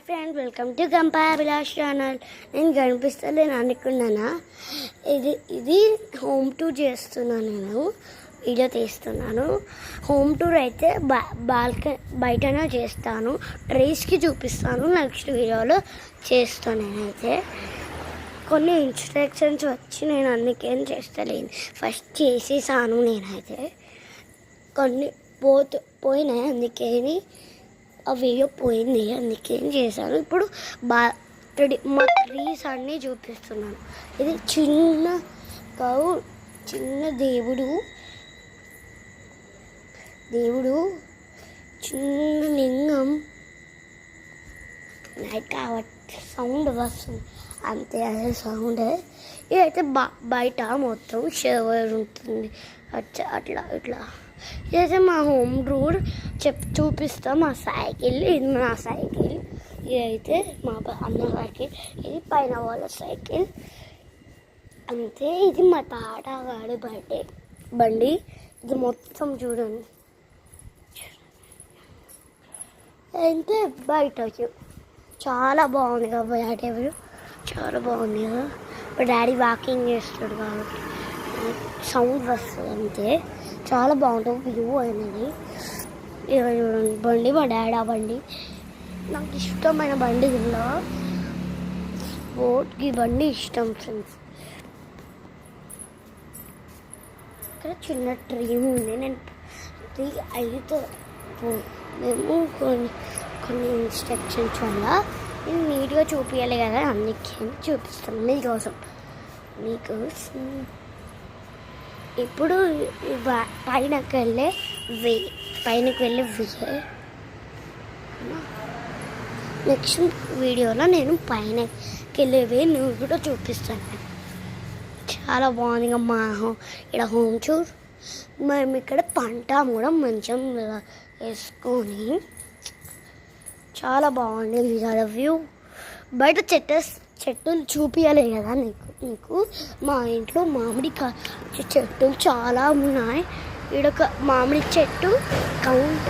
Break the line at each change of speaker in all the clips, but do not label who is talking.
Friends, welcome to గంపాభిలాష్ channel. నేను కనిపిస్తలేను అనుకున్నానా? ఇది హోమ్ టూర్ చేస్తున్నాను. నేను వీడియో తీస్తున్నాను. హోమ్ టూర్ అయితే బయటనే చేస్తాను. ట్రీస్కి చూపిస్తాను. నెక్స్ట్ వీడియోలో చేస్తాను. నేనైతే కొన్ని ఇన్స్ట్రక్షన్స్ వచ్చి నేను అందుకేం చేస్తలేను. ఫస్ట్ చేసేసాను. నేనైతే కొన్ని పోయినాయి, అందుకేని ఆ వీడియో పోయింది. అందుకేం చేశాను. ఇప్పుడు మా ట్రీస్ అన్నీ చూపిస్తున్నాను. ఇది చిన్న దేవుడు చిన్న లింగం. నైట్ కాబట్టి సౌండ్ వస్తుంది అంతే. అదే సౌండ్. ఇదైతే బయట మొత్తం షవర్ ఉంటుంది. అట్లా ఇట్లా. ఇదైతే మా హోమ్ టూర్ చూపిస్తాం. మా సైకిల్, ఇది నా సైకిల్. ఇదైతే మా అన్న సైకిల్. ఇది పైన వాళ్ళ సైకిల్. అంతే. ఇది మా తాతగాడి బండి. ఇది మొత్తం చూడండి. అయితే బయట చాలా బాగుంది కదా బయట వ్యూ. చాలా బాగుంది కదా. ఇప్పుడు డాడీ వాకింగ్ చేస్తాడు కాబట్టి సౌండ్ వస్తుంది అంతే. చాలా బాగుంటుంది వ్యూ అనేది. చూడండి బండి, మా డాడీ ఆ బండి. నాకు ఇష్టమైన బండి ఇలా బోట్కి బండి ఇష్టం ఫ్రెండ్స్. ఇక్కడ చిన్న ట్రీ ఉంది. నేను ట్రీ అయితే మేము కొన్ని ఇన్స్ట్రక్షన్స్ వల్ల నేను నీట్గా చూపించాలి కదా, అందుకే చూపిస్తాను మీకోసం. ఇప్పుడు పైనకి వెళ్ళే నెక్స్ట్ వీడియోలో నేను పైనకి వెళ్ళేవి నువ్వు కూడా చూపిస్తాను. చాలా బాగుంది మా ఇక్కడ హోమ్ టూర్. మేము ఇక్కడ పంట కూడా మంచం వేసుకొని చాలా బాగుంది వ్యూ. బయట చెట్టులు చూపించాలి కదా నీకు. మా ఇంట్లో మామిడికాయ చెట్టులు చాలా ఉన్నాయి. ఈడొక మామిడి చెట్టు సౌండ్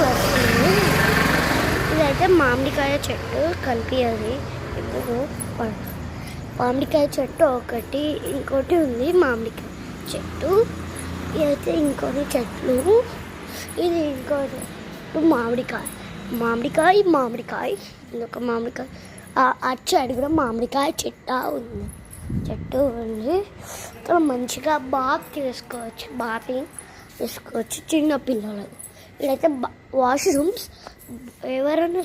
వస్తుంది. ఇదైతే మామిడికాయ చెట్టు కనిపించదు. ఇప్పుడు మామిడికాయ చెట్టు ఒకటి, ఇంకోటి ఉంది మామిడికాయ చెట్టు. ఇదైతే ఇంకొన్ని చెట్లు. ఇది ఇంకోటి మామిడికాయ. ఇంకొక మామిడికాయ. అటు సైడ్ కూడా మామిడికాయ చెట్టు ఉంది. ఇక్కడ మంచిగా బాతింగ్ చేసుకోవచ్చు చిన్న పిల్లలు. ఇక్కడైతే వాష్రూమ్స్ ఎవరైనా